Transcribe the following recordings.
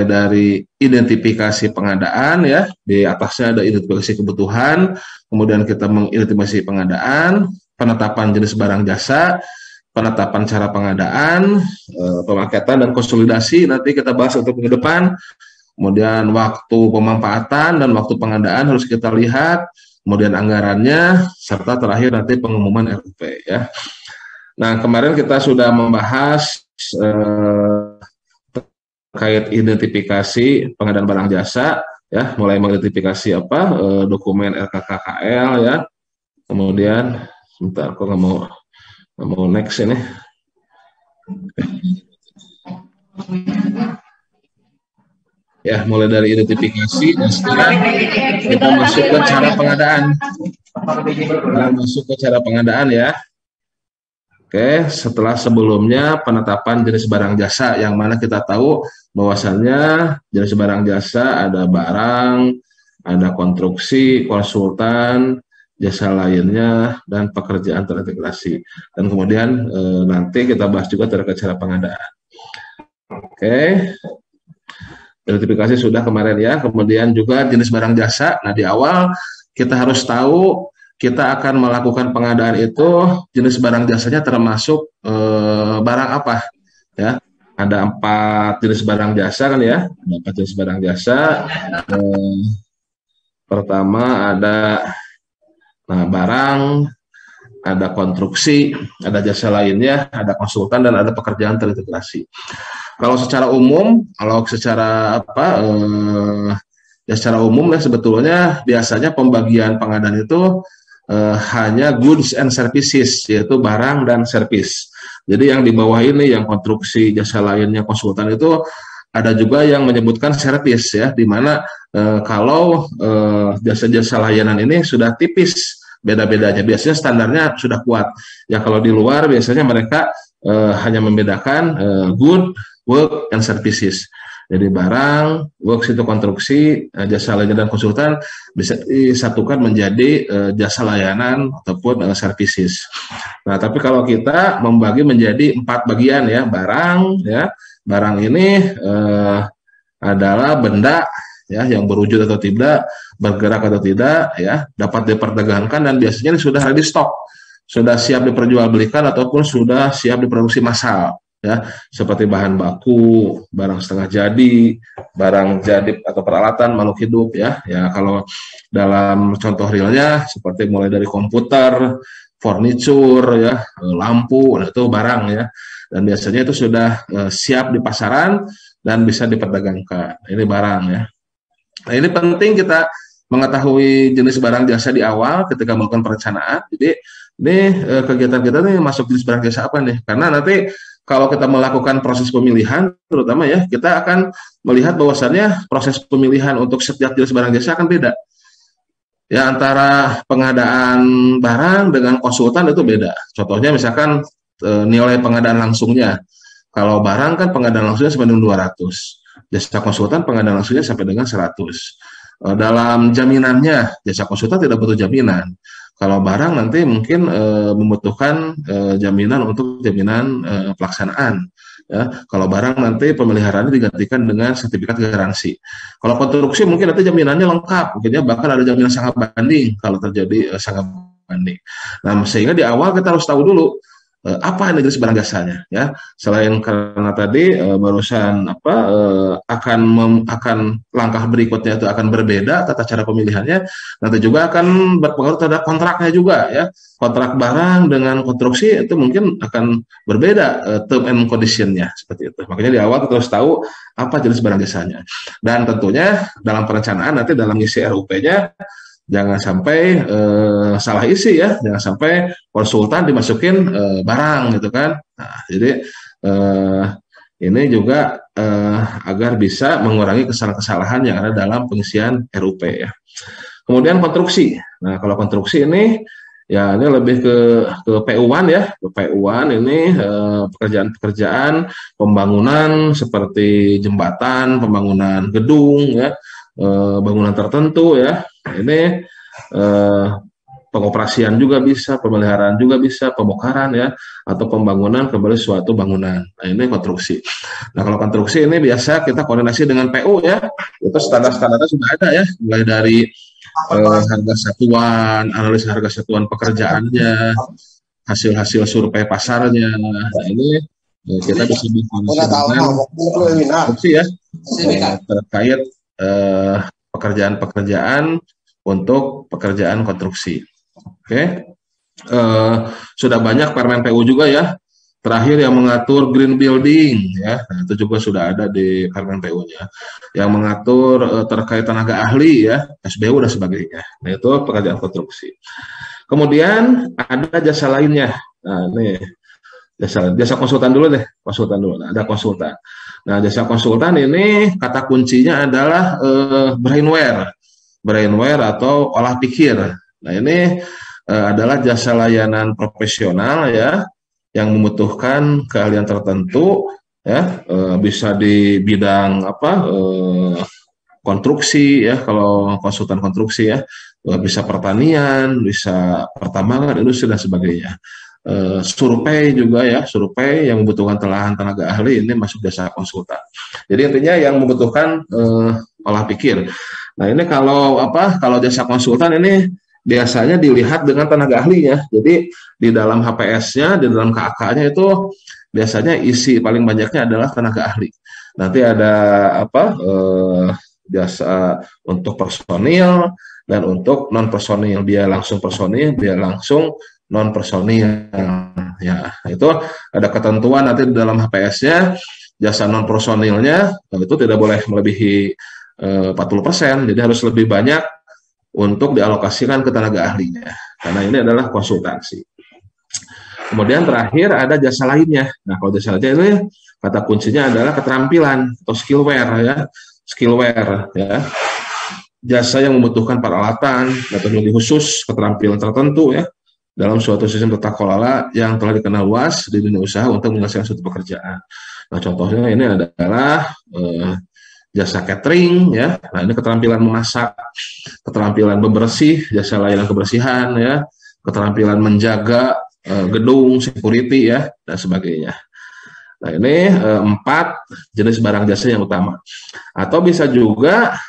mulai dari identifikasi pengadaan ya, di atasnya ada identifikasi kebutuhan, kemudian kita mengidentifikasi pengadaan, penetapan jenis barang jasa, penetapan cara pengadaan, pemaketan dan konsolidasi nanti kita bahas untuk minggu depan. Kemudian waktu pemanfaatan dan waktu pengadaan harus kita lihat, kemudian anggarannya, serta terakhir nanti pengumuman RUP ya. Nah, kemarin kita sudah membahas terkait identifikasi pengadaan barang jasa ya, mulai mengidentifikasi dokumen RKKKL ya. Kemudian sebentar, aku nggak mau next ini. Ya, mulai dari identifikasi dan sekarang kita masuk ke cara pengadaan. Masuk ke cara pengadaan ya. Oke, setelah sebelumnya penetapan jenis barang jasa, yang mana kita tahu bahwasannya jenis barang jasa ada barang, ada konstruksi, konsultan, jasa lainnya, dan pekerjaan terintegrasi. Dan kemudian nanti kita bahas juga terkait cara pengadaan. Oke, identifikasi sudah kemarin ya, kemudian juga jenis barang jasa. Nah, di awal kita harus tahu kita akan melakukan pengadaan itu jenis barang jasanya termasuk barang apa ya. Ada 4 jenis barang jasa kan ya, ada 4 jenis barang jasa. Pertama ada barang, ada konstruksi, ada jasa lainnya, ada konsultan, dan ada pekerjaan terintegrasi. Kalau secara umum, secara umum ya, sebetulnya biasanya pembagian pengadaan itu hanya goods and services, yaitu barang dan servis. Jadi yang di bawah ini, yang konstruksi, jasa lainnya, konsultan, itu ada juga yang menyebutkan servis ya, di mana kalau jasa-jasa layanan ini sudah tipis beda-bedanya, biasanya standarnya sudah kuat. Ya kalau di luar biasanya mereka hanya membedakan good, work, and services. Jadi barang, works itu konstruksi, jasa layanan dan konsultan bisa disatukan menjadi jasa layanan ataupun services. Nah, tapi kalau kita membagi menjadi 4 bagian ya, barang ya, barang ini adalah benda ya, yang berwujud atau tidak, bergerak atau tidak ya, dapat diperdagangkan dan biasanya sudah ready stock, sudah siap diperjualbelikan ataupun sudah siap diproduksi massal. Ya, seperti bahan baku, barang setengah jadi, barang jadi atau peralatan makhluk hidup ya. Ya, kalau dalam contoh realnya seperti mulai dari komputer, furniture ya, lampu, nah itu barang ya. Dan biasanya itu sudah siap di pasaran dan bisa diperdagangkan. Ini barang ya. Nah, ini penting kita mengetahui jenis barang jasa di awal ketika melakukan perencanaan. Jadi ini kegiatan kita nih masuk jenis barang jasa apa nih? Karena nanti kalau kita melakukan proses pemilihan, terutama ya, kita akan melihat bahwasannya proses pemilihan untuk setiap jenis barang jasa akan beda. Ya, antara pengadaan barang dengan konsultan itu beda. Contohnya misalkan nilai pengadaan langsungnya. Kalau barang kan pengadaan langsungnya sampai dengan 200. Jasa konsultan pengadaan langsungnya sampai dengan 100. Dalam jaminannya, jasa konsultan tidak butuh jaminan. Kalau barang nanti mungkin membutuhkan jaminan untuk jaminan pelaksanaan. Ya. Kalau barang nanti pemeliharaannya digantikan dengan sertifikat garansi. Kalau konstruksi mungkin nanti jaminannya lengkap, mungkinnya bahkan ada jaminan sangat banding kalau terjadi sangat banding. Nah, sehingga di awal kita harus tahu dulu apa ini jenis barang jasanya ya. Selain karena tadi barusan akan langkah berikutnya itu akan berbeda tata cara pemilihannya, nanti juga akan berpengaruh terhadap kontraknya juga ya. Kontrak barang dengan konstruksi itu mungkin akan berbeda term and condition-nya seperti itu. Makanya di awal kita harus tahu apa jenis barang jasanya. Dan tentunya dalam perencanaan nanti dalam isi RUP-nya jangan sampai salah isi ya, jangan sampai konsultan dimasukin barang gitu kan. Nah, jadi ini juga agar bisa mengurangi kesalahan-kesalahan yang ada dalam pengisian RUP ya. Kemudian konstruksi. Nah, kalau konstruksi ini ya ini lebih ke PU1 ya. Ke PU1 ini pekerjaan-pekerjaan pembangunan seperti jembatan, pembangunan gedung ya, bangunan tertentu ya. Ini pengoperasian juga bisa, pemeliharaan juga bisa, pembongkaran ya, atau pembangunan kembali suatu bangunan. Nah, ini konstruksi. Nah, kalau konstruksi ini biasa kita koordinasi dengan PU ya, itu standar-standarnya sudah ada ya, mulai dari harga satuan, analisis harga satuan pekerjaannya, hasil-hasil survei pasarnya. Nah, ini kita bisa berkoordinasi dengan konstruksi ya, terkait pekerjaan-pekerjaan untuk pekerjaan konstruksi. Oke, sudah banyak permen PU juga ya. Terakhir yang mengatur green building ya, nah, itu juga sudah ada di permen PU-nya. Yang mengatur terkait tenaga ahli ya, SBU dan sebagainya. Nah, itu pekerjaan konstruksi. Kemudian ada jasa lainnya. Nah, ini jasa konsultan dulu deh, konsultan dulu. Nah, ada konsultan. Nah, jasa konsultan ini kata kuncinya adalah brainware atau olah pikir. Nah, ini adalah jasa layanan profesional ya, yang membutuhkan keahlian tertentu ya, bisa di bidang konstruksi ya, kalau konsultan konstruksi ya, bisa pertanian, bisa pertambangan, industri dan sebagainya. Survei juga ya, survei yang membutuhkan tenaga ahli ini masuk jasa konsultan. Jadi intinya yang membutuhkan olah pikir. Nah, ini kalau jasa konsultan ini biasanya dilihat dengan tenaga ahlinya. Jadi di dalam HPS-nya, di dalam KAK-nya itu biasanya isi paling banyaknya adalah tenaga ahli. Nanti ada jasa untuk personil dan untuk non personil, dia langsung personil, dia langsung non personil. Ya, itu ada ketentuan nanti di dalam HPS-nya, jasa non personilnya itu tidak boleh melebihi 40%, jadi harus lebih banyak untuk dialokasikan ke tenaga ahlinya, karena ini adalah konsultasi. Kemudian terakhir ada jasa lainnya. Nah, kalau jasa lainnya ini kata kuncinya adalah keterampilan atau skillware ya. Jasa yang membutuhkan peralatan dan teknologi khusus, keterampilan tertentu ya, dalam suatu sistem tata kelola yang telah dikenal luas di dunia usaha untuk menyelesaikan suatu pekerjaan. Nah, contohnya ini adalah jasa catering ya. Nah, ini keterampilan memasak, keterampilan bebersih, jasa layanan kebersihan ya, keterampilan menjaga gedung, security ya, dan sebagainya. Nah, ini 4 jenis barang jasa yang utama. Atau bisa juga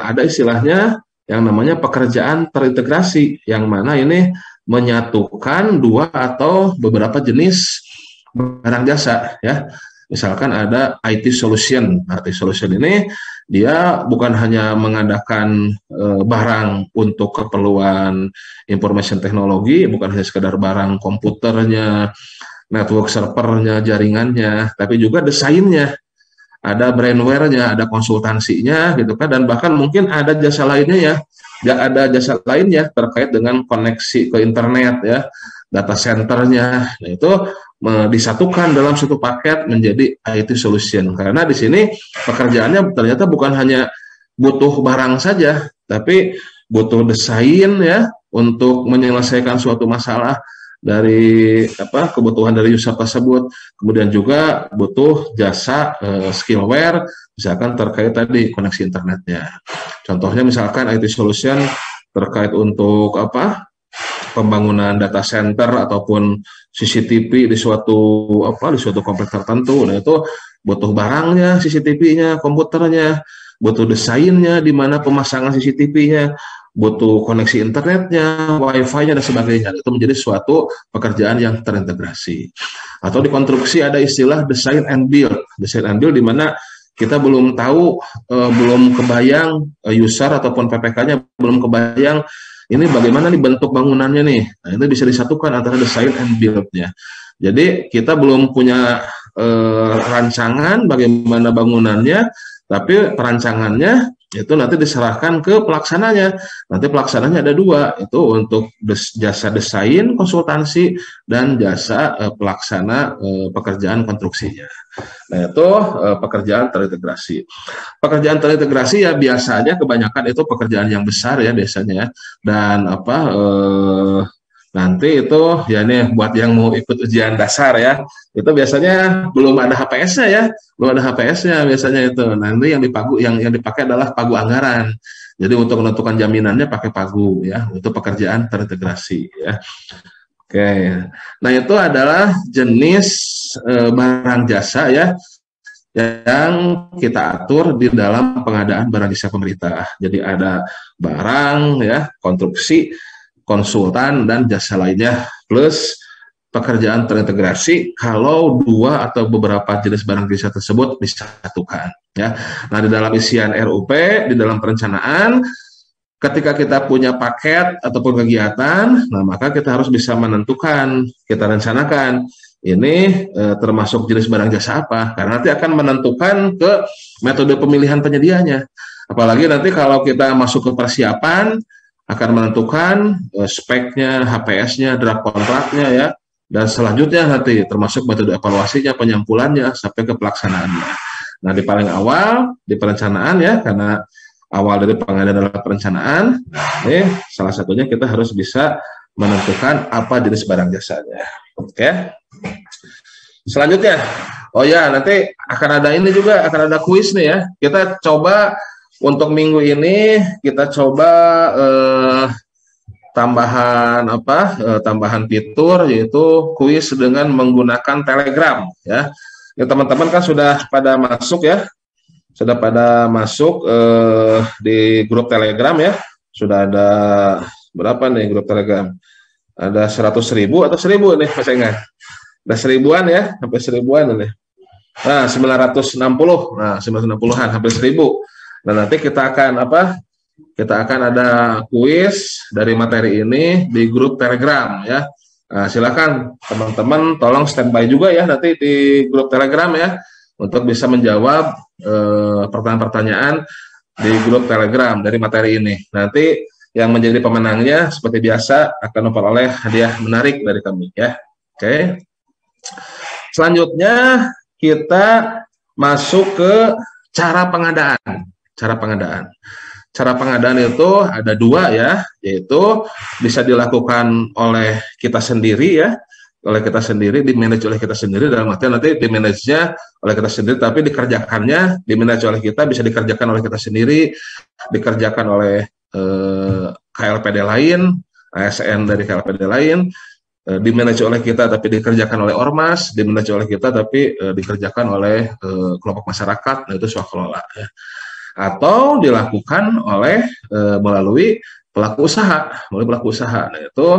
ada istilahnya yang namanya pekerjaan terintegrasi, yang mana ini menyatukan 2 atau beberapa jenis barang jasa ya. Misalkan ada IT solution. Nah, IT solution ini dia bukan hanya mengadakan barang untuk keperluan information teknologi, bukan hanya sekedar barang komputernya, network servernya, jaringannya, tapi juga desainnya, ada brainware-nya, ada konsultansinya gitu kan, dan bahkan mungkin ada jasa lainnya ya, ada jasa lainnya terkait dengan koneksi ke internet ya, data centernya. Nah, itu disatukan dalam satu paket menjadi IT solution, karena di sini pekerjaannya ternyata bukan hanya butuh barang saja, tapi butuh desain ya untuk menyelesaikan suatu masalah dari kebutuhan dari user tersebut. Kemudian juga butuh jasa skillware, misalkan terkait tadi koneksi internetnya. Contohnya misalkan IT solution terkait untuk pembangunan data center ataupun CCTV di suatu kompleks tertentu. Nah, itu butuh barangnya, CCTV-nya, komputernya, butuh desainnya di mana pemasangan CCTV-nya, butuh koneksi internetnya, wifi-nya dan sebagainya. Itu menjadi suatu pekerjaan yang terintegrasi. Atau di konstruksi ada istilah design and build. Design and build di mana kita belum tahu, belum kebayang user ataupun PPK-nya belum kebayang ini bagaimana nih bentuk bangunannya nih. Nah, itu bisa disatukan antara design and build-nya. Jadi kita belum punya rancangan bagaimana bangunannya, tapi perancangannya itu nanti diserahkan ke pelaksananya. Nanti pelaksananya ada 2, itu untuk jasa desain konsultansi dan jasa pelaksana pekerjaan konstruksinya. Nah, itu pekerjaan terintegrasi. Pekerjaan terintegrasi ya biasanya kebanyakan itu pekerjaan yang besar ya biasanya, dan nanti itu ya nih buat yang mau ikut ujian dasar ya, itu biasanya belum ada HPS-nya ya, belum ada HPS-nya biasanya itu. Nanti yang dipakai adalah pagu anggaran. Jadi untuk menentukan jaminannya pakai pagu ya, untuk pekerjaan terintegrasi ya. Oke, nah itu adalah jenis barang jasa ya yang kita atur di dalam pengadaan barang jasa pemerintah. Jadi ada barang ya, konstruksi, konsultan dan jasa lainnya plus pekerjaan terintegrasi kalau dua atau beberapa jenis barang jasa tersebut disatukan ya. Nah, di dalam isian RUP, di dalam perencanaan ketika kita punya paket ataupun kegiatan, nah maka kita harus bisa menentukan, kita rencanakan ini termasuk jenis barang jasa apa, karena nanti akan menentukan ke metode pemilihan penyedianya. Apalagi nanti kalau kita masuk ke persiapan, akan menentukan speknya, HPS-nya, draft kontraknya ya, dan selanjutnya nanti termasuk metode evaluasinya, penyampulannya, sampai ke pelaksanaannya. Nah, di paling awal, di perencanaan ya, karena awal dari pengadaan adalah perencanaan, nah, salah satunya kita harus bisa menentukan apa jenis barang jasanya. Oke. Selanjutnya, oh ya, nanti akan ada ini juga, akan ada kuis nih ya. Kita coba untuk minggu ini, kita coba tambahan tambahan fitur yaitu kuis dengan menggunakan Telegram ya. Ya teman-teman kan sudah pada masuk ya. Sudah pada masuk di grup Telegram ya. Sudah ada berapa nih grup Telegram? Ada 100.000 atau 1.000 nih Mas Engan? Ada 1.000-an ya, sampai 1.000-an nih. Nah, 960. Nah, 960-an hampir 1.000. Nah, nanti kita akan Kita akan ada kuis dari materi ini di grup Telegram ya. Nah, silakan teman-teman tolong standby juga ya nanti di grup Telegram ya untuk bisa menjawab pertanyaan-pertanyaan di grup Telegram dari materi ini. Nanti yang menjadi pemenangnya seperti biasa akan memperoleh hadiah menarik dari kami ya. Oke. Selanjutnya kita masuk ke cara pengadaan. Cara pengadaan itu ada dua ya, yaitu bisa dilakukan oleh kita sendiri ya, dimanage oleh kita sendiri, dalam artian nanti dimanage-nya oleh kita sendiri, tapi dikerjakannya dimanage oleh kita, bisa dikerjakan oleh kita sendiri, dikerjakan oleh KLPD lain, ASN dari KLPD lain, dimanage oleh kita tapi dikerjakan oleh ormas, dimanage oleh kita tapi dikerjakan oleh kelompok masyarakat, nah itu swakelola ya. Atau dilakukan oleh melalui pelaku usaha, nah itu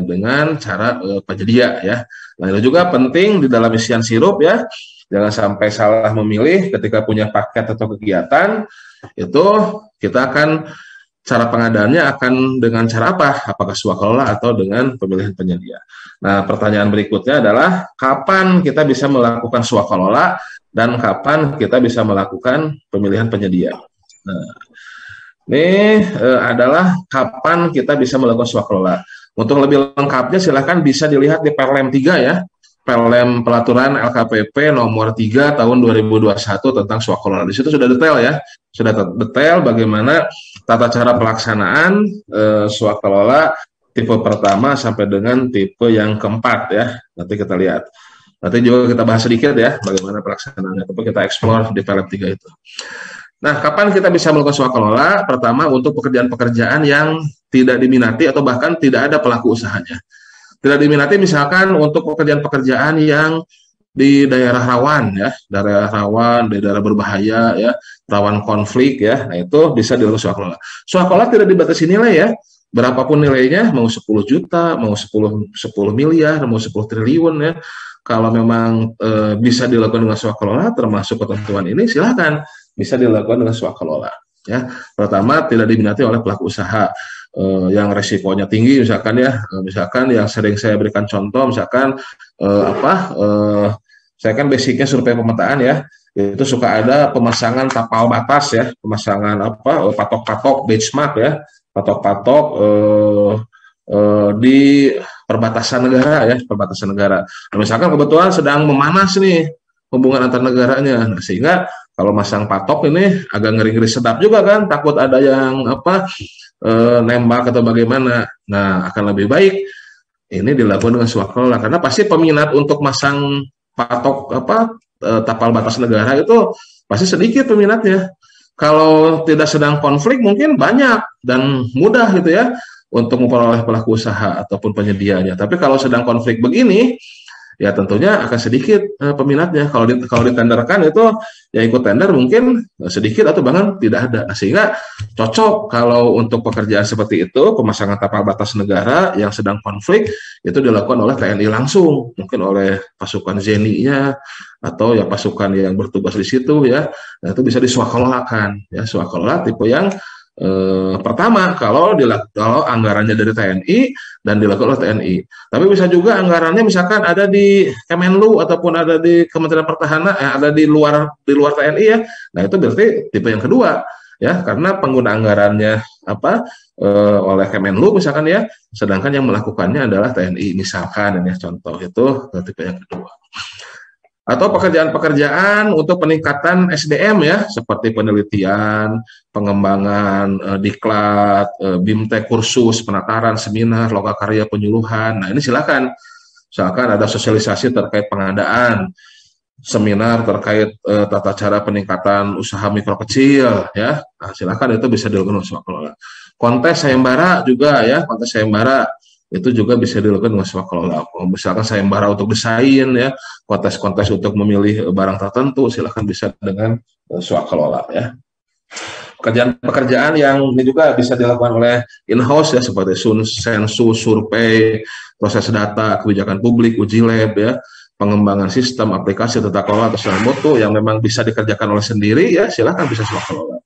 dengan cara penyedia ya. Nah itu juga penting di dalam isian sirup ya, jangan sampai salah memilih ketika punya paket atau kegiatan. Itu kita akan cara pengadaannya akan dengan cara apa? Apakah swakelola atau dengan pemilihan penyedia. Nah pertanyaan berikutnya adalah kapan kita bisa melakukan swakelola dan kapan kita bisa melakukan pemilihan penyedia. Nah, ini adalah kapan kita bisa melakukan swakelola. Untuk lebih lengkapnya silahkan bisa dilihat di Perlem 3 ya. Perlem Pelaturan LKPP nomor 3 tahun 2021 tentang swakelola. Di situ sudah detail ya. Sudah detail bagaimana tata cara pelaksanaan swakelola tipe pertama sampai dengan tipe yang keempat ya. Nanti kita lihat. Nanti juga kita bahas sedikit ya, bagaimana pelaksanaannya, tapi kita explore di Perlem 3 itu. Nah, kapan kita bisa melakukan swakelola? Pertama, untuk pekerjaan-pekerjaan yang tidak diminati atau bahkan tidak ada pelaku usahanya. Tidak diminati misalkan untuk pekerjaan-pekerjaan yang di daerah rawan ya, di daerah berbahaya ya, rawan konflik ya, nah itu bisa dilakukan swakelola. Swakelola tidak dibatasi nilai ya, berapapun nilainya, mau 10 juta, mau 10 miliar, mau 10 triliun ya. Kalau memang bisa dilakukan dengan swakelola, termasuk ketentuan ini, silakan bisa dilakukan dengan swakelola. Ya, pertama tidak diminati oleh pelaku usaha yang resikonya tinggi, misalkan yang sering saya berikan contoh, misalkan saya kan basicnya survei pemetaan ya, itu suka ada pemasangan tapal batas ya, pemasangan patok-patok benchmark ya, patok-patok di perbatasan negara. Nah, misalkan kebetulan sedang memanas nih hubungan antar negaranya, nah, sehingga kalau masang patok ini agak ngeri-ngeri sedap juga kan, takut ada yang nembak atau bagaimana. Nah, akan lebih baik ini dilakukan dengan swakelola, karena pasti peminat untuk masang patok tapal batas negara itu pasti sedikit peminatnya. Kalau tidak sedang konflik mungkin banyak dan mudah gitu ya untuk memperoleh pelaku usaha ataupun penyedianya. Tapi kalau sedang konflik begini, ya tentunya akan sedikit peminatnya. Kalau ditenderkan itu ya ikut tender mungkin sedikit atau bahkan tidak ada. Nah, sehingga cocok kalau untuk pekerjaan seperti itu, pemasangan tapal batas negara yang sedang konflik itu dilakukan oleh TNI langsung, mungkin oleh pasukan ZENI-nya atau ya pasukan yang bertugas di situ ya. Nah, itu bisa diswakelolakan ya, swakalola tipe yang pertama kalau anggarannya dari TNI dan dilakukan oleh TNI. Tapi bisa juga anggarannya misalkan ada di Kemenlu ataupun ada di Kementerian Pertahanan, ada di luar TNI ya. Nah itu berarti tipe yang kedua ya, karena pengguna anggarannya oleh Kemenlu misalkan ya, sedangkan yang melakukannya adalah TNI misalkan ya, contoh itu tipe yang kedua. Atau pekerjaan-pekerjaan untuk peningkatan SDM ya, seperti penelitian, pengembangan diklat, BIMTEK, kursus, penataran, seminar, lokakarya, penyuluhan. Nah ini silakan. Misalkan ada sosialisasi terkait pengadaan, seminar terkait tata cara peningkatan usaha mikro kecil ya. Nah, silakan itu bisa dilakukan oleh swakelola. Kontes sayembara juga ya, kontes sayembara itu juga bisa dilakukan dengan swakelola. Misalkan sayembara untuk desain ya, kontes-kontes untuk memilih barang tertentu, silahkan bisa dengan swakelola ya. Pekerjaan yang ini juga bisa dilakukan oleh in-house ya, seperti sensus, survei, proses data, kebijakan publik, uji lab ya, pengembangan sistem, aplikasi, tata kelola, atau sistem mutu yang memang bisa dikerjakan oleh sendiri ya, silahkan bisa swakelola.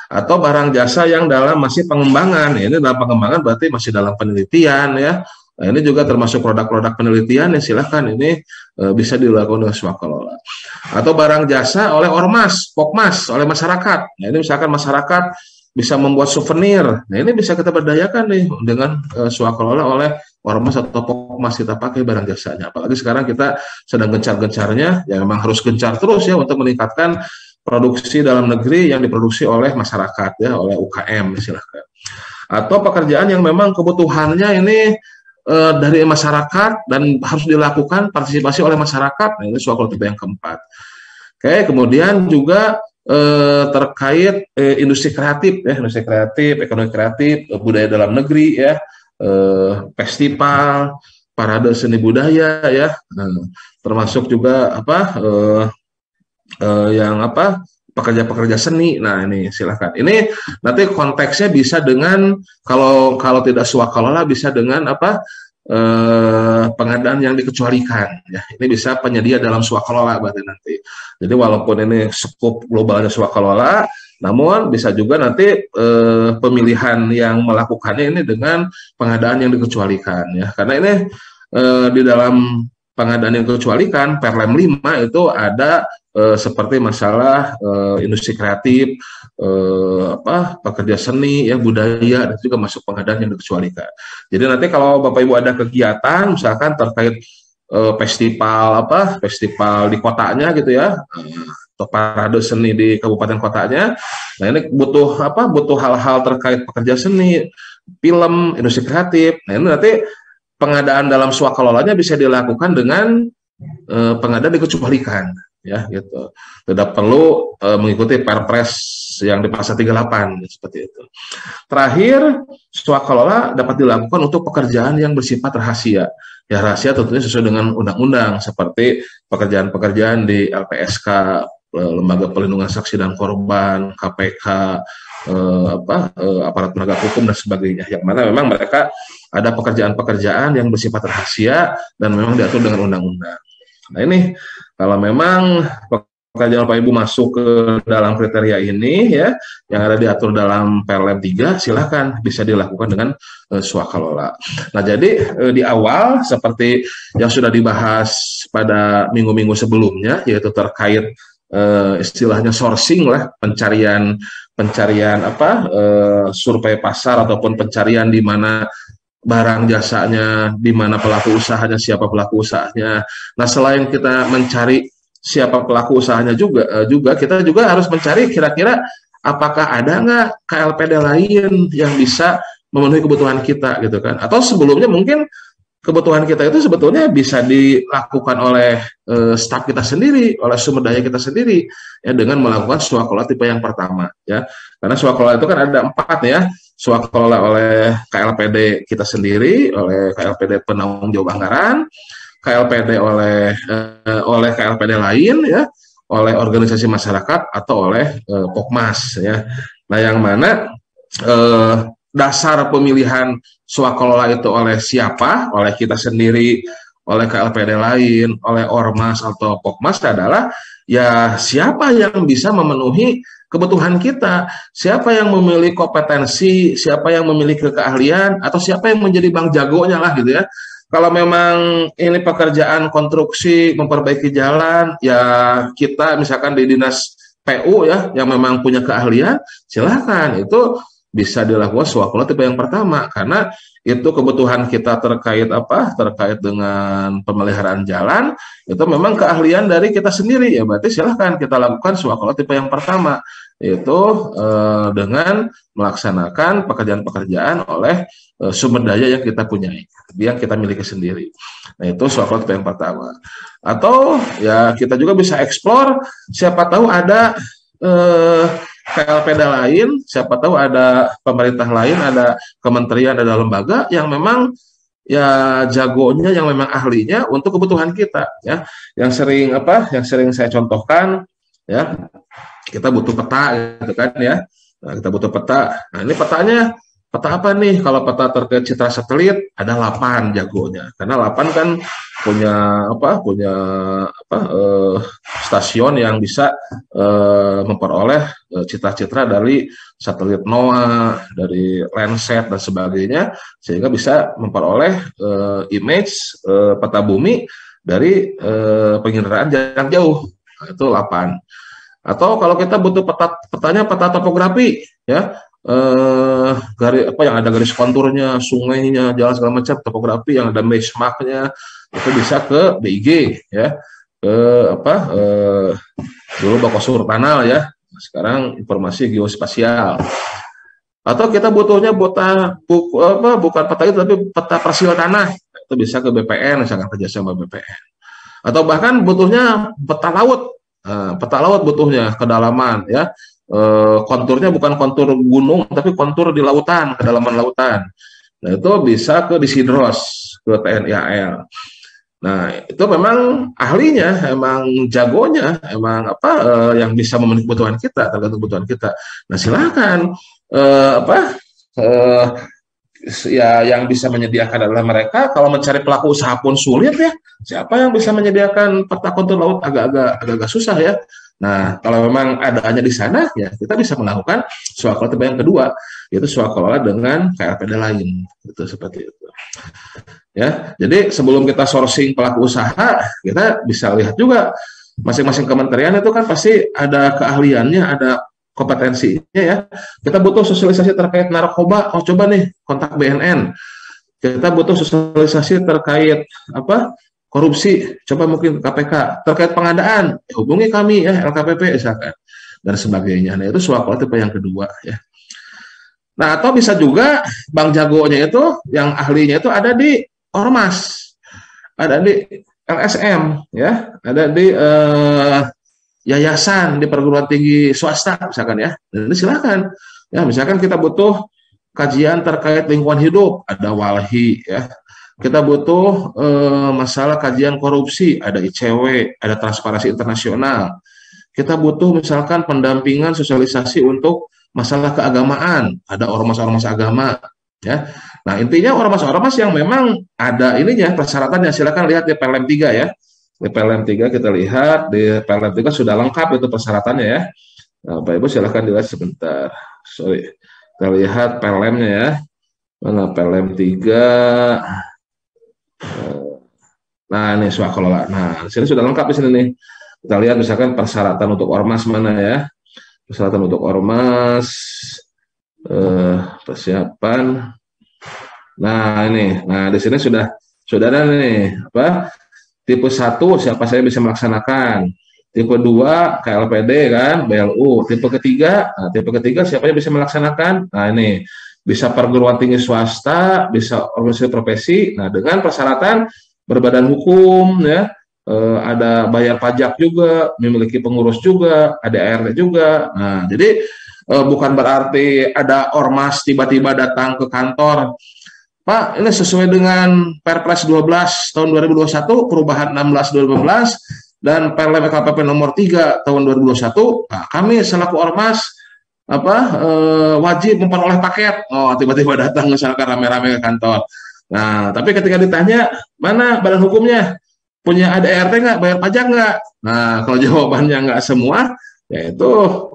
Atau barang jasa yang dalam masih pengembangan, ini dalam pengembangan berarti masih dalam penelitian ya. Nah, ini juga termasuk produk-produk penelitian yang silahkan ini bisa dilakukan oleh swakelola. Atau barang jasa oleh ormas, pokmas, oleh masyarakat. Nah, ini misalkan masyarakat bisa membuat souvenir. Nah, ini bisa kita berdayakan nih dengan swakelola oleh ormas atau pokmas, kita pakai barang jasanya. Apalagi sekarang kita sedang gencar-gencarnya, ya memang harus gencar terus ya untuk meningkatkan produksi dalam negeri yang diproduksi oleh masyarakat ya, oleh UKM silahkan. Atau pekerjaan yang memang kebutuhannya ini dari masyarakat dan harus dilakukan partisipasi oleh masyarakat. Nah, ini swakelola tipe yang keempat. Oke, kemudian juga terkait industri kreatif ya, industri kreatif, ekonomi kreatif, budaya dalam negeri ya, festival, parade seni budaya ya, termasuk juga pekerja-pekerja seni. Nah ini silahkan. Ini nanti konteksnya bisa dengan kalau tidak swakelola bisa dengan pengadaan yang dikecualikan. Ya, ini bisa penyedia dalam swakelola berarti nanti. Jadi walaupun ini skup globalnya swakelola, namun bisa juga nanti pemilihan yang melakukannya ini dengan pengadaan yang dikecualikan. Ya, karena ini di dalam pengadaan yang dikecualikan Perlem 5 itu ada seperti masalah industri kreatif, pekerja seni, ya budaya, dan juga masuk pengadaan yang dikecualikan. Jadi nanti kalau Bapak Ibu ada kegiatan, misalkan terkait festival di kotanya gitu ya, atau parade seni di kabupaten kotanya, nah ini butuh hal-hal terkait pekerja seni, film, industri kreatif. Nah ini nanti pengadaan dalam swakelolanya bisa dilakukan dengan pengadaan dikecualikan. Ya gitu, tidak perlu mengikuti Perpres yang di pasal 38 seperti itu. Terakhir, swakelola dapat dilakukan untuk pekerjaan yang bersifat rahasia. Ya rahasia tentunya sesuai dengan undang-undang, seperti pekerjaan-pekerjaan di LPSK, Lembaga Perlindungan Saksi dan Korban, KPK, aparat penegak hukum dan sebagainya. Yang mana memang mereka ada pekerjaan-pekerjaan yang bersifat rahasia dan memang diatur dengan undang-undang. Nah ini kalau memang pekerjaan Bapak Ibu masuk ke dalam kriteria ini ya, yang ada diatur dalam Perlem 3, silahkan bisa dilakukan dengan swakelola. Nah jadi di awal seperti yang sudah dibahas pada minggu-minggu sebelumnya, yaitu terkait istilahnya sourcing lah, pencarian survei pasar ataupun pencarian di mana barang jasanya, di mana pelaku usahanya, siapa pelaku usahanya. Nah, selain kita mencari siapa pelaku usahanya juga kita juga harus mencari kira-kira apakah ada nggak KLPD lain yang bisa memenuhi kebutuhan kita gitu kan. Atau sebelumnya mungkin kebutuhan kita itu sebetulnya bisa dilakukan oleh staf kita sendiri, oleh sumber daya kita sendiri, ya, dengan melakukan swaklola tipe yang pertama, ya. Karena swaklola itu kan ada 4 ya, swaklola oleh KLPD kita sendiri, oleh KLPD penanggung jawab anggaran, KLPD oleh KLPD lain, ya, oleh organisasi masyarakat atau oleh Pokmas, ya. Nah, yang mana dasar pemilihan swaklola itu oleh siapa, oleh kita sendiri, oleh KLPD lain, oleh Ormas atau Pokmas adalah ya siapa yang bisa memenuhi kebutuhan kita, siapa yang memiliki kompetensi, siapa yang memiliki keahlian, atau siapa yang menjadi bang jagonya lah gitu ya. Kalau memang ini pekerjaan konstruksi, memperbaiki jalan, ya kita misalkan di dinas PU ya, yang memang punya keahlian, silahkan, itu bisa dilakukan swaklola tipe yang pertama, karena itu kebutuhan kita terkait terkait dengan pemeliharaan jalan, itu memang keahlian dari kita sendiri, ya berarti silahkan kita lakukan swaklola tipe yang pertama, yaitu dengan melaksanakan pekerjaan-pekerjaan oleh sumber daya yang kita punyai, yang kita miliki sendiri. Nah, itu swaklola tipe yang pertama. Atau ya kita juga bisa eksplor, siapa tahu ada KLPD lain, siapa tahu ada pemerintah lain, ada kementerian, ada lembaga yang memang ya jagonya, yang memang ahlinya untuk kebutuhan kita, ya. Yang sering saya contohkan, ya, kita butuh peta gitu kan, ya. Nah, kita butuh peta. Nah, ini petanya peta apa nih? Kalau peta terkait citra satelit ada 8 jagonya. Karena 8 kan punya stasiun yang bisa memperoleh citra-citra dari satelit NOAA, dari Landsat dan sebagainya, sehingga bisa memperoleh image peta bumi dari penginderaan jarak jauh. Nah, itu 8. Atau kalau kita butuh petanya peta topografi, ya, yang ada garis konturnya, sungainya, jalan segala macam, topografi yang ada benchmarknya, itu bisa ke BIG, ya, ke dulu Bakosur Tanal, ya, sekarang informasi geospasial. Atau kita butuhnya bukan peta itu, tapi peta persil tanah, itu bisa ke BPN, misalkan kerjasama BPN. Atau bahkan butuhnya peta laut. Peta laut butuhnya kedalaman, ya, konturnya bukan kontur gunung tapi kontur di lautan, kedalaman lautan. Nah, itu bisa ke Disidros, ke TNI AL. Nah, itu memang ahlinya, emang jagonya, emang yang bisa memenuhi kebutuhan kita, tergantung kebutuhan kita. Nah, silakan ya yang bisa menyediakan adalah mereka. Kalau mencari pelaku usaha pun sulit, ya. Siapa yang bisa menyediakan peta kontur laut agak susah, ya. Nah, kalau memang adanya di sana, ya kita bisa melakukan swaklola tipe yang kedua, yaitu swaklola dengan KLPD lain, itu seperti itu. Ya, jadi sebelum kita sourcing pelaku usaha, kita bisa lihat juga masing-masing kementerian itu kan pasti ada keahliannya, ada kompetensinya, ya. Kita butuh sosialisasi terkait narkoba, coba nih kontak BNN. Kita butuh sosialisasi terkait korupsi, coba mungkin KPK. Terkait pengadaan, hubungi kami, ya, LKPP misalkan, dan sebagainya. Nah, itu swaklola tipe yang kedua, ya. Nah, atau bisa juga bang jagonya itu, yang ahlinya itu ada di Ormas, ada di LSM, ya, ada di yayasan, di perguruan tinggi swasta misalkan, ya. Dan silakan, ya, misalkan kita butuh kajian terkait lingkungan hidup, ada Walhi, ya. Kita butuh masalah kajian korupsi, ada ICW, ada Transparansi Internasional. Kita butuh misalkan pendampingan sosialisasi untuk masalah keagamaan, ada ormas-ormas agama, ya. Nah, intinya ormas-ormas yang memang ada ininya, persyaratannya, silakan lihat di PLM 3, ya. Di PLM 3 kita lihat, di PLM 3 sudah lengkap itu persyaratannya, ya. Nah, Pak Ibu silakan dilihat sebentar. Sorry. Kita lihat PLM-nya, ya. Mana PLM 3? Nah, ini swaklola. Nah, di sini sudah lengkap di sini nih. Kita lihat misalkan persyaratan untuk ormas mana, ya. Persyaratan untuk ormas, persiapan. Nah, ini. Nah, di sini sudah ada nih, tipe 1 siapa saya bisa melaksanakan. Tipe 2 KLPD kan, BLU. Tipe ketiga siapa yang bisa melaksanakan? Nah, ini bisa perguruan tinggi swasta, bisa organisasi profesi. Nah, dengan persyaratan berbadan hukum, ya, ada bayar pajak juga, memiliki pengurus juga, ada ART juga. Nah, jadi bukan berarti ada ormas tiba-tiba datang ke kantor, Pak, ini sesuai dengan Perpres 12 tahun 2021, perubahan 16 2015, dan Perlem KPP nomor 3 tahun 2021. Nah, kami selaku ormas wajib memperoleh paket. Oh, tiba-tiba datang misalkan rame-rame ke kantor. Nah, tapi ketika ditanya, mana badan hukumnya? Punya ADRT nggak? Bayar pajak nggak? Nah, kalau jawabannya nggak semua, ya itu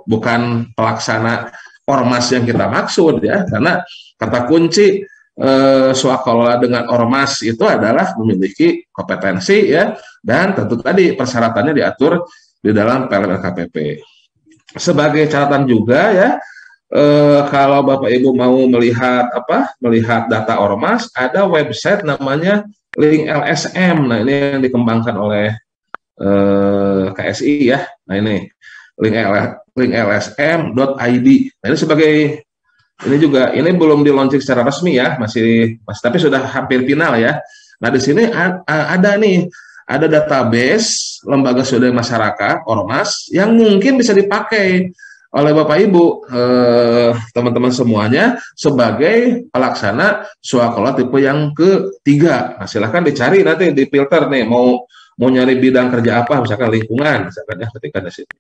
bukan pelaksana ormas yang kita maksud, ya. Karena kata kunci swakalola dengan ormas itu adalah memiliki kompetensi, ya, dan tentu tadi persyaratannya diatur di dalam Perlem LKPP. Sebagai catatan juga, ya, kalau Bapak Ibu mau melihat data ormas, ada website namanya Link LSM. Nah, ini yang dikembangkan oleh KSI, ya. Nah, ini linklsm.id. Nah, ini belum di launching secara resmi, ya, masih tapi sudah hampir final, ya. Nah, di sini ada database lembaga swadaya masyarakat ormas yang mungkin bisa dipakai oleh Bapak Ibu, teman-teman semuanya, sebagai pelaksana swakalola tipe yang ketiga. Nah, silahkan dicari, nanti di filter nih, mau nyari bidang kerja apa, misalkan lingkungan, misalkan, ya, ketika di sini.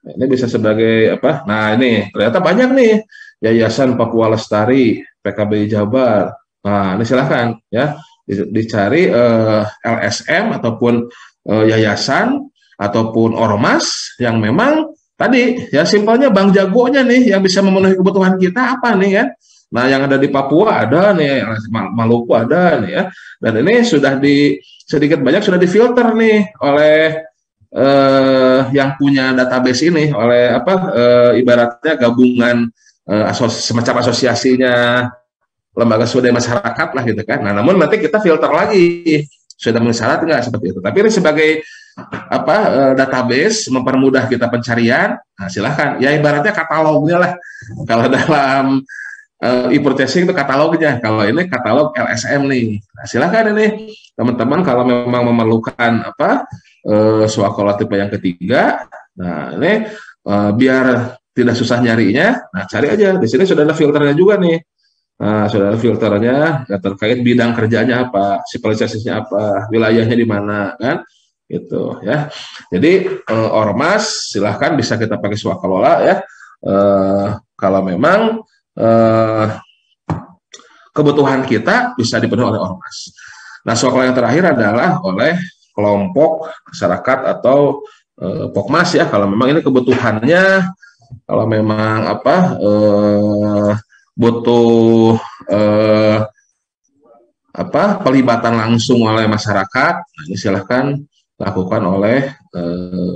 Nah, ini bisa sebagai apa? Nah, ini ternyata banyak nih, Yayasan Papua Lestari, PKB Jabar. Nah, ini silahkan, ya, dicari LSM ataupun yayasan ataupun ormas yang memang tadi, ya, simpelnya Bang Jagonya nih yang bisa memenuhi kebutuhan kita apa nih, ya. Nah, yang ada di Papua ada nih, Maluku ada nih, ya. Dan ini sudah sedikit banyak sudah difilter nih oleh yang punya database ini, oleh ibaratnya gabungan semacam asosiasinya lembaga swadaya masyarakat lah, gitu kan. Nah, namun nanti kita filter lagi sudah memenuhi syarat nggak, seperti itu. Tapi ini sebagai database mempermudah kita pencarian. Nah, silahkan, ya, ibaratnya katalognya lah. Kalau dalam e-purchasing itu katalognya, kalau ini katalog LSM nih. Nah, silahkan ini teman-teman kalau memang memerlukan swakalola tipe yang ketiga. Nah, ini biar tidak susah nyarinya, nah, cari aja di sini sudah ada filternya juga nih. Nah, sudah ada filternya ya, terkait bidang kerjanya apa, spesialisasinya apa, wilayahnya di mana, kan, gitu, ya. Jadi ormas silahkan bisa kita pakai swakalola, ya, kalau memang kebutuhan kita bisa dipenuhi oleh ormas. Nah, swakalola yang terakhir adalah oleh kelompok masyarakat atau Pokmas, ya, kalau memang ini kebutuhannya, kalau memang butuh pelibatan langsung oleh masyarakat, nah, ini silahkan lakukan oleh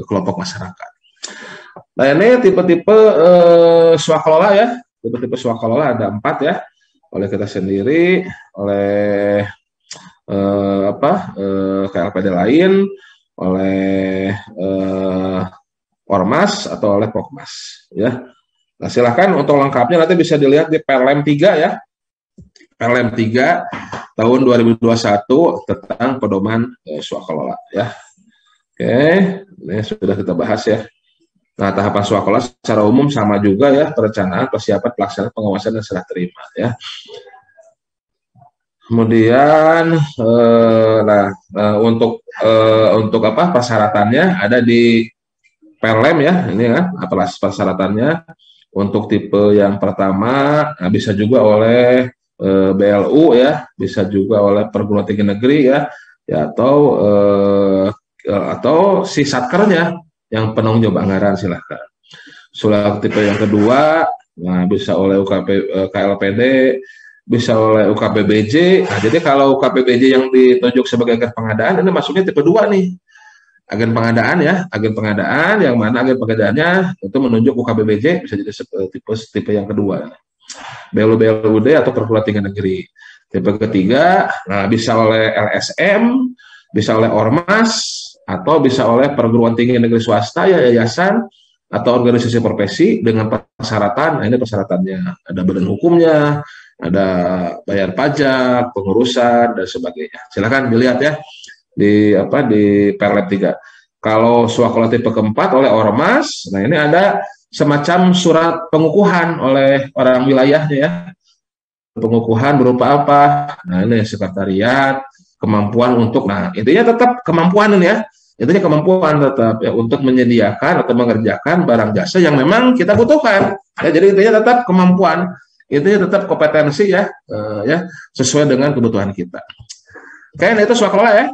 kelompok masyarakat. Nah, ini tipe-tipe swakalola, ya, tipe-tipe swakalola ada 4, ya, oleh kita sendiri, oleh KLPD lain, oleh ormas atau oleh Pokmas, ya. Nah, silahkan untuk lengkapnya nanti bisa dilihat di Perlem 3, ya. Perlem 3 tahun 2021 tentang pedoman swakalola, ya. Oke, ini sudah kita bahas, ya. Nah, tahapan swakalola secara umum sama juga, ya, perencanaan, persiapan, pelaksanaan, pengawasan, dan serah terima, ya. Kemudian untuk persyaratannya ada di Perlem, ya, ini, ya, apa persyaratannya. Untuk tipe yang pertama, nah, bisa juga oleh BLU, ya, bisa juga oleh perguruan tinggi negeri, ya, atau si satkernya yang penanggung jawab anggaran, silahkan. Soal tipe yang kedua, nah, bisa oleh KLPD, bisa oleh UKPBJ. Nah, jadi kalau UKPBJ yang ditunjuk sebagai agen pengadaan, ini masuknya tipe 2 nih. Agen pengadaan, ya, agen pengadaan yang mana agen pengadaannya itu menunjuk UKPBJ, bisa jadi tipe yang kedua. BLUD atau perguruan tinggi negeri. Tipe ketiga, nah, bisa oleh LSM, bisa oleh ormas, atau bisa oleh perguruan tinggi negeri swasta, ya, yayasan, atau organisasi profesi dengan persyaratan. Nah, ini persyaratannya, ada badan hukumnya, ada bayar pajak, pengurusan dan sebagainya. Silakan dilihat ya di Perlep 3. Kalau swakala tipe keempat oleh ormas, nah ini ada semacam surat pengukuhan oleh orang wilayahnya ya. Pengukuhan berupa apa? Nah ini sekretariat, kemampuan untuk, nah intinya tetap kemampuan ini ya. Intinya kemampuan tetap ya untuk menyediakan atau mengerjakan barang jasa yang memang kita butuhkan. Ya, jadi intinya tetap kemampuan, intinya tetap kompetensi ya, ya sesuai dengan kebutuhan kita. Kayaknya itu swakala ya.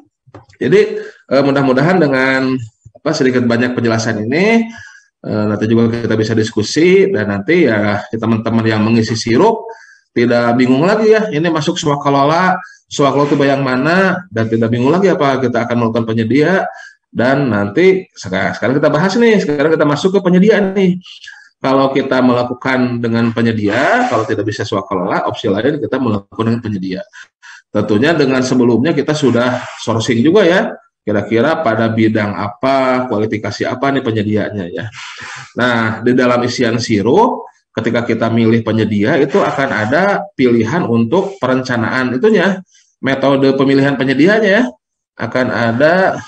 Jadi mudah-mudahan dengan sedikit banyak penjelasan ini nanti juga kita bisa diskusi dan nanti ya teman-teman yang mengisi sirup tidak bingung lagi ya ini masuk swakala itu yang mana dan tidak bingung lagi apa kita akan melakukan penyedia dan nanti sekarang kita bahas nih, sekarang kita masuk ke penyedia nih. Kalau kita melakukan dengan penyedia, kalau tidak bisa swakala, opsi lain kita melakukan dengan penyedia. Tentunya dengan sebelumnya kita sudah sourcing juga ya, kira-kira pada bidang apa, kualifikasi apa nih penyediaannya ya. Nah, di dalam isian sirup, ketika kita milih penyedia, itu akan ada pilihan untuk perencanaan itunya, metode pemilihan penyedianya ya, akan ada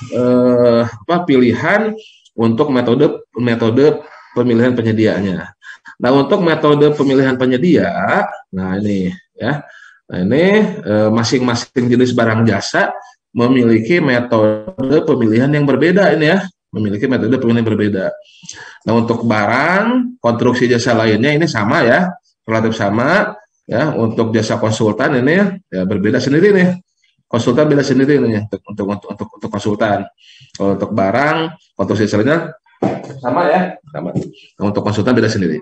pilihan untuk metode pemilihan penyediaannya. Nah, untuk metode pemilihan penyedia, nah ini ya, nah ini masing-masing jenis barang jasa memiliki metode pemilihan yang berbeda ini ya, memiliki metode pemilihan yang berbeda. Nah, untuk barang, konstruksi jasa lainnya ini sama ya, relatif sama ya. Untuk jasa konsultan ini ya berbeda sendiri nih. Konsultan beda sendiri nih untuk konsultan. Kalau untuk barang, konstruksi jasa lainnya sama ya, sama. Nah, untuk konsultan beda sendiri.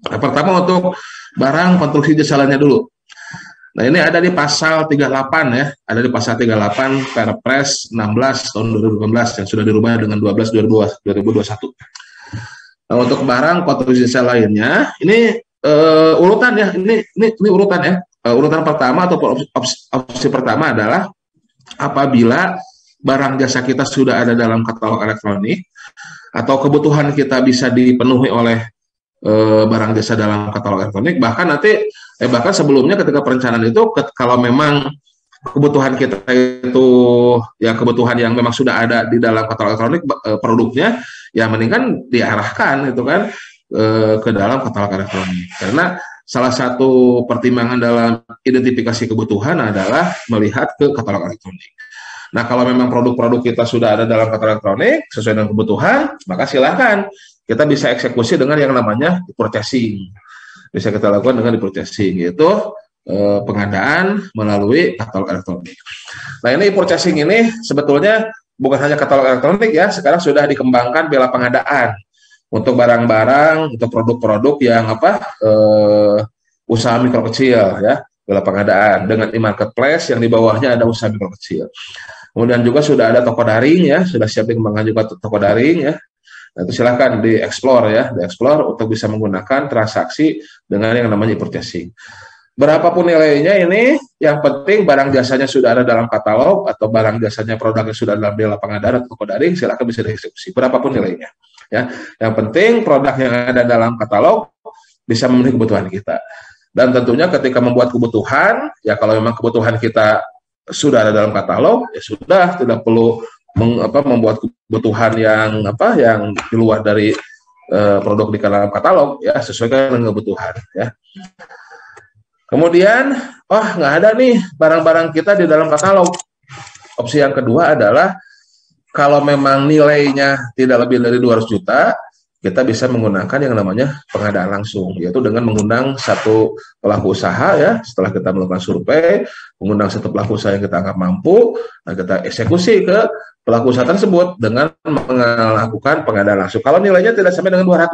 Nah, pertama untuk barang konstruksi jasa lainnya dulu. Nah, ini ada di pasal 38 ya, ada di pasal 38 Perpres 16 tahun 2018 yang sudah dirubah dengan 12 2021. Nah, untuk barang konstruksi jasa lainnya, ini urutan ya, ini urutan ya. Urutan pertama atau opsi pertama adalah apabila barang jasa kita sudah ada dalam katalog elektronik atau kebutuhan kita bisa dipenuhi oleh barang jasa dalam katalog elektronik, bahkan sebelumnya ketika perencanaan itu kalau memang kebutuhan kita itu ya kebutuhan yang memang sudah ada di dalam katalog elektronik produknya, ya mendingan diarahkan itu kan ke dalam katalog elektronik. Karena salah satu pertimbangan dalam identifikasi kebutuhan adalah melihat ke katalog elektronik. Nah, kalau memang produk-produk kita sudah ada dalam katalog elektronik sesuai dengan kebutuhan, maka silakan kita bisa eksekusi dengan yang namanya purchasing. Bisa kita lakukan dengan purchasing, yaitu pengadaan melalui katalog elektronik. Nah, ini purchasing ini sebetulnya bukan hanya katalog elektronik ya, sekarang sudah dikembangkan bela pengadaan untuk barang-barang, untuk produk-produk yang usaha mikro kecil ya, bela pengadaan dengan e-marketplace yang di bawahnya ada usaha mikro kecil. Kemudian juga sudah ada toko daring ya, sudah siap dikembangkan juga toko daring ya. Nah, itu silahkan dieksplor untuk bisa menggunakan transaksi dengan yang namanya purchasing. Berapapun nilainya ini, yang penting barang jasanya sudah ada dalam katalog atau barang jasanya produknya sudah dalam bela pengadaan atau toko daring, silahkan bisa dieksekusi berapapun nilainya. Ya, yang penting produk yang ada dalam katalog bisa memenuhi kebutuhan kita. Dan tentunya ketika membuat kebutuhan, ya kalau memang kebutuhan kita sudah ada dalam katalog, ya sudah tidak perlu membuat kebutuhan yang di luar dari produk di dalam katalog, ya sesuaikan dengan kebutuhan. Ya. Kemudian, nggak ada nih barang-barang kita di dalam katalog. Opsi yang kedua adalah kalau memang nilainya tidak lebih dari 200 juta, kita bisa menggunakan yang namanya pengadaan langsung, yaitu dengan mengundang satu pelaku usaha ya, setelah kita melakukan survei, mengundang satu pelaku usaha yang kita anggap mampu, nah kita eksekusi ke pelaku usaha tersebut dengan melakukan pengadaan langsung. Kalau nilainya tidak sampai dengan 200.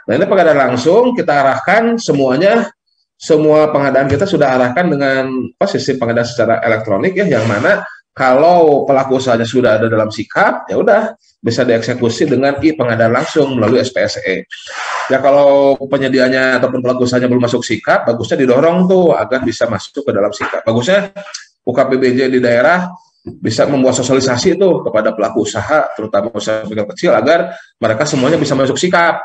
Nah, ini pengadaan langsung kita arahkan semuanya, semua pengadaan kita sudah arahkan dengan sistem pengadaan secara elektronik ya, yang mana kalau pelaku usahanya sudah ada dalam sikap, ya udah bisa dieksekusi dengan pengadaan langsung melalui SPSE. Ya kalau penyedianya ataupun pelaku usahanya belum masuk sikap, bagusnya didorong tuh agar bisa masuk ke dalam sikap. Bagusnya UKPBJ di daerah bisa membuat sosialisasi itu kepada pelaku usaha, terutama usaha mikro kecil, agar mereka semuanya bisa masuk sikap,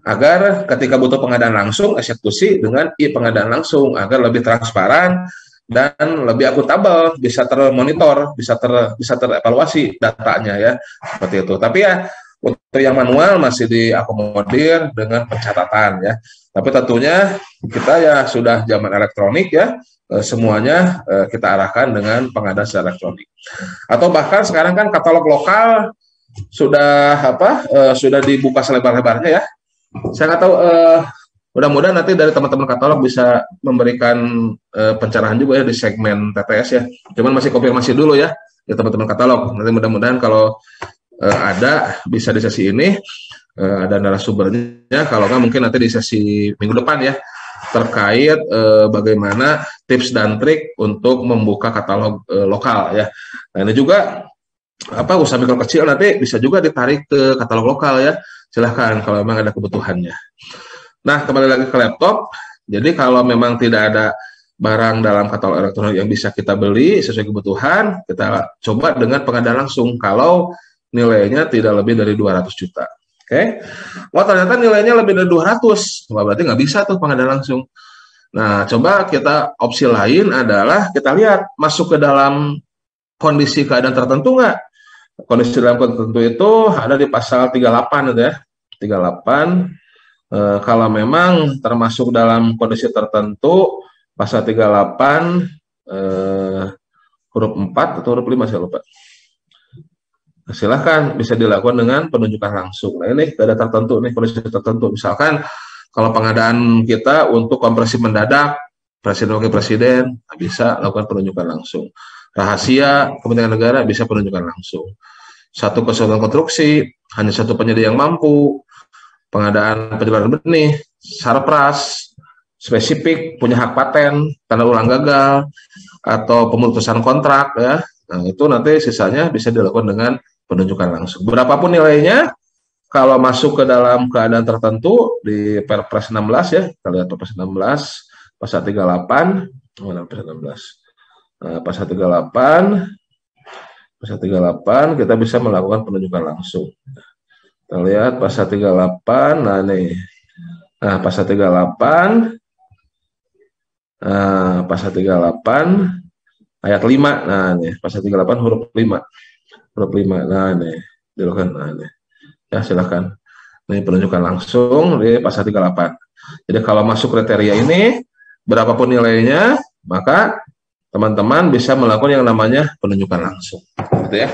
agar ketika butuh pengadaan langsung, eksekusi dengan pengadaan langsung, agar lebih transparan dan lebih akuntabel, bisa termonitor, bisa terevaluasi datanya ya, seperti itu. Tapi ya untuk yang manual masih diakomodir dengan pencatatan ya. Tapi tentunya kita ya sudah zaman elektronik ya, semuanya kita arahkan dengan pengadaan secara elektronik. Atau bahkan sekarang kan katalog lokal sudah dibuka selebar-lebarnya ya. Saya nggak tahu, mudah-mudahan nanti dari teman-teman katalog bisa memberikan pencerahan juga ya di segmen TTS ya. Cuman masih konfirmasi dulu ya teman-teman katalog. Nanti mudah-mudahan kalau ada bisa di sesi ini ada narasumbernya. Kalau nggak mungkin nanti di sesi minggu depan ya, terkait bagaimana tips dan trik untuk membuka katalog lokal ya. Nah ini juga usaha mikro kecil nanti bisa juga ditarik ke katalog lokal ya. Silahkan kalau memang ada kebutuhannya. Nah, kembali lagi ke laptop. Jadi kalau memang tidak ada barang dalam katalog elektronik yang bisa kita beli sesuai kebutuhan, kita coba dengan pengadaan langsung kalau nilainya tidak lebih dari 200 juta. Oke. Wah, ternyata nilainya lebih dari 200. Wah, berarti nggak bisa tuh pengadaan langsung. Nah, coba kita opsi lain adalah kita lihat masuk ke dalam kondisi keadaan tertentu nggak? Kondisi dalam tertentu itu ada di pasal 38 itu ya. 38 kalau memang termasuk dalam kondisi tertentu, pasal 38 huruf 4 atau huruf 5 saya lupa. Silahkan bisa dilakukan dengan penunjukan langsung. Nah ini ada tertentu nih, kondisi tertentu. Misalkan kalau pengadaan kita untuk kompresi mendadak, presiden wakil presiden bisa lakukan penunjukan langsung. Rahasia kepentingan negara bisa penunjukan langsung. Satu kesatuan konstruksi, hanya satu penyedia yang mampu, pengadaan penjualan benih, sarpras, spesifik, punya hak paten, tanda ulang gagal, atau pemutusan kontrak ya. Nah, itu nanti sisanya bisa dilakukan dengan penunjukan langsung. Berapapun nilainya, kalau masuk ke dalam keadaan tertentu di Perpres 16 ya, kita lihat Perpres 16, pasal 38, mana Perpres 16? Nah, pasal 38 kita bisa melakukan penunjukan langsung. Kita lihat pasal 38, nah nih. Nah, pasal 38, pasal 38 ayat 5. Nah, nih, pasal 38 huruf 5. Huruf 5. Nah, nih, dilakukan. Nah, nih. Ya, silakan. Ini penunjukan langsung di pasal 38. Jadi kalau masuk kriteria ini, berapapun nilainya, maka teman-teman bisa melakukan yang namanya penunjukan langsung. Gitu ya.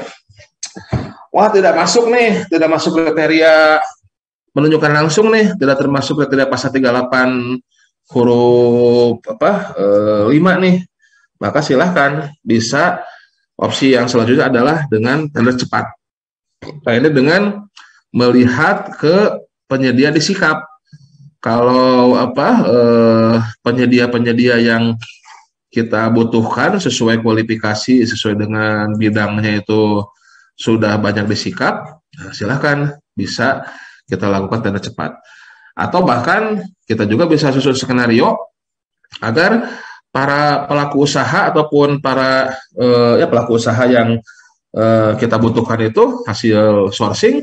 Wah, tidak masuk nih, tidak masuk kriteria menunjukkan langsung nih, tidak termasuk kriteria pasal 38 huruf 5 nih. Maka silahkan bisa opsi yang selanjutnya adalah dengan tender cepat. Nah, ini dengan melihat ke penyedia disikap. Kalau penyedia-penyedia yang kita butuhkan sesuai kualifikasi, sesuai dengan bidangnya itu sudah banyak disikap, nah silahkan bisa kita lakukan tender cepat. Atau bahkan kita juga bisa susun skenario agar para pelaku usaha ataupun para pelaku usaha yang kita butuhkan itu hasil sourcing,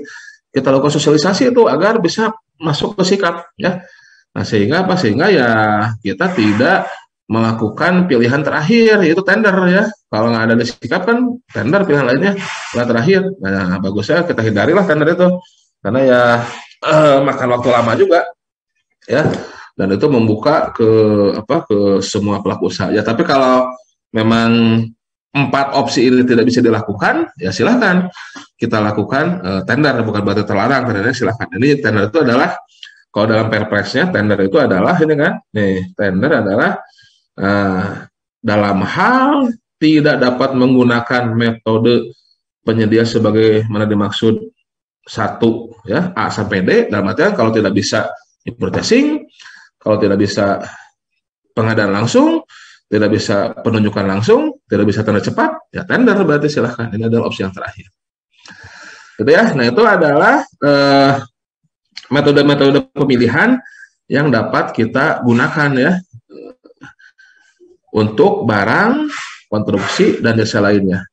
kita lakukan sosialisasi itu agar bisa masuk ke sikap ya. Nah, sehingga ya kita tidak melakukan pilihan terakhir, yaitu tender ya. Kalau nggak ada di sikap kan tender pilihan lainnya pilihan terakhir. Nah, bagusnya kita hindarilah tender itu, karena ya makan waktu lama juga ya, dan itu membuka ke semua pelaku usaha ya. Tapi kalau memang 4 opsi ini tidak bisa dilakukan, ya silahkan kita lakukan tender, bukan berarti terlarang, tendernya silahkan. Ini tender itu adalah, kalau dalam perpresnya tender itu adalah ini kan, nih tender adalah dalam hal tidak dapat menggunakan metode penyedia sebagai mana dimaksud satu ya, A sampai D, dalam artian kalau tidak bisa purchasing, kalau tidak bisa pengadaan langsung, tidak bisa penunjukan langsung, tidak bisa tender cepat, ya tender berarti silahkan. Ini adalah opsi yang terakhir. Gitu ya. Nah, itu adalah metode-metode pemilihan yang dapat kita gunakan ya untuk barang, konstruksi, dan jasa lainnya.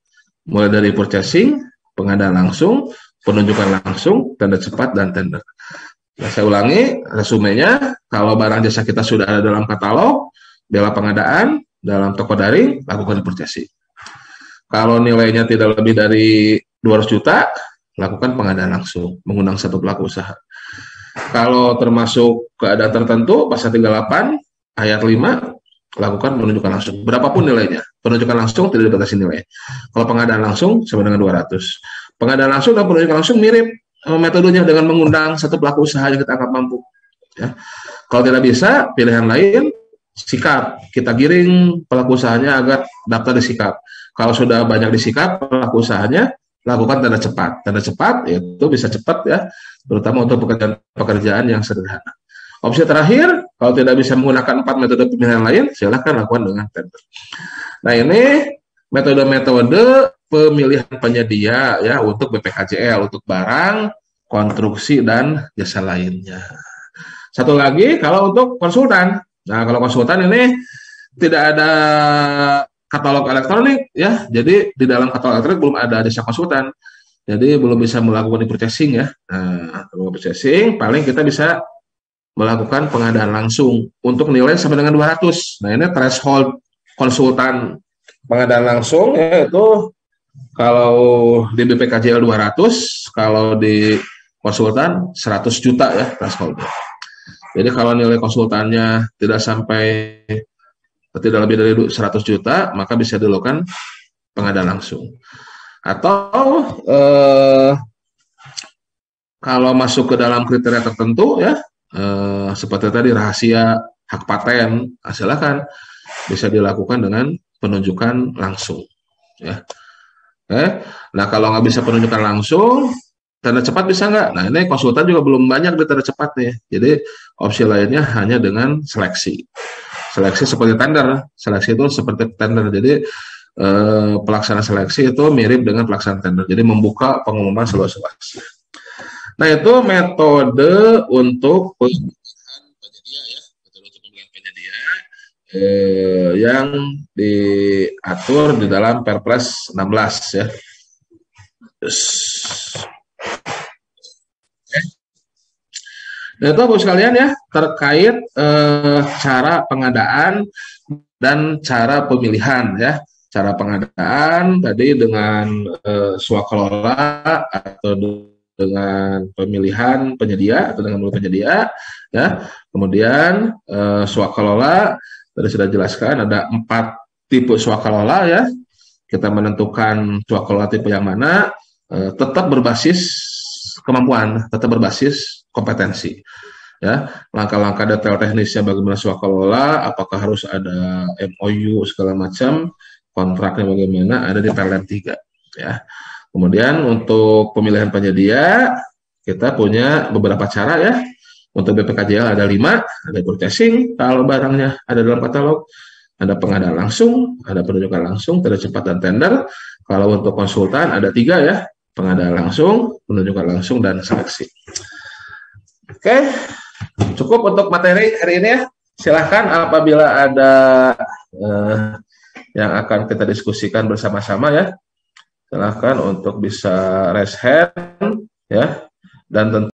mulai dari purchasing, pengadaan langsung, penunjukan langsung, tanda cepat, dan tender. Nah, saya ulangi resumenya, kalau barang jasa kita sudah ada dalam katalog, bela pengadaan, dalam toko daring, lakukan purchasing. Kalau nilainya tidak lebih dari 200 juta, lakukan pengadaan langsung, mengundang satu pelaku usaha. Kalau termasuk keadaan tertentu, pasal 38, ayat 5, lakukan penunjukan langsung. Berapapun nilainya, penunjukan langsung tidak dibatasi nilai. Kalau pengadaan langsung, sama dengan 200. Pengadaan langsung dan penunjukan langsung mirip metodenya dengan mengundang satu pelaku usaha yang kita anggap mampu. Ya. Kalau tidak bisa, pilihan lain, sikap. Kita giring pelaku usahanya agar daftar di sikap. Kalau sudah banyak di sikap, pelaku usahanya lakukan tanda cepat. Tanda cepat itu bisa cepat ya, terutama untuk pekerjaan yang sederhana. Opsi terakhir, kalau tidak bisa menggunakan 4 metode pemilihan lain, silakan lakukan dengan tender. Nah, ini metode-metode pemilihan penyedia ya untuk BPKJL, untuk barang, konstruksi, dan jasa lainnya. Satu lagi, kalau untuk konsultan. Nah, kalau konsultan ini tidak ada katalog elektronik ya, jadi di dalam katalog elektronik belum ada jasa konsultan, jadi belum bisa melakukan purchasing ya. Nah, kalau purchasing paling kita bisa melakukan pengadaan langsung untuk nilai sampai dengan 200. Nah, ini threshold konsultan pengadaan langsung yaitu kalau di BPKJL 200, kalau di konsultan 100 juta ya threshold. Jadi kalau nilai konsultannya tidak lebih dari 100 juta, maka bisa dilakukan pengadaan langsung. Atau kalau masuk ke dalam kriteria tertentu ya, seperti tadi rahasia, hak paten, silakan bisa dilakukan dengan penunjukan langsung. Ya. Nah, kalau nggak bisa penunjukan langsung, tanda cepat bisa nggak? Nah, ini konsultan juga belum banyak di tanda cepat nih. Jadi opsi lainnya hanya dengan seleksi. Seleksi seperti tender. Seleksi itu seperti tender. Jadi pelaksanaan seleksi itu mirip dengan pelaksanaan tender. Jadi membuka pengumuman seluas-luasnya. Nah, itu metode untuk penyedia ya, metode untuk pemilihan penyedia yang diatur di dalam Perpres 16 ya. Nah, itu Bapak sekalian ya terkait cara pengadaan dan cara pemilihan ya. Cara pengadaan tadi dengan swakelola atau dengan pemilihan penyedia atau dengan mulut penyedia ya. Kemudian swakelola tadi sudah jelaskan ada 4 tipe swakelola ya. Kita menentukan swakelola tipe yang mana, tetap berbasis kemampuan, tetap berbasis kompetensi ya. Langkah-langkah detail teknisnya bagaimana swakelola, apakah harus ada MOU segala macam, kontraknya bagaimana, ada di Perlem 3 ya. Kemudian untuk pemilihan penyedia, kita punya beberapa cara ya. Untuk BPKJL ada 5, ada purchasing, kalau barangnya ada dalam katalog, ada pengadaan langsung, ada penunjukan langsung, tanda cepat, dan tender. Kalau untuk konsultan ada 3 ya, pengadaan langsung, penunjukan langsung, dan seleksi. Oke, cukup untuk materi hari ini ya. Silahkan apabila ada yang akan kita diskusikan bersama-sama ya. Silahkan untuk bisa raise hand ya, dan tentu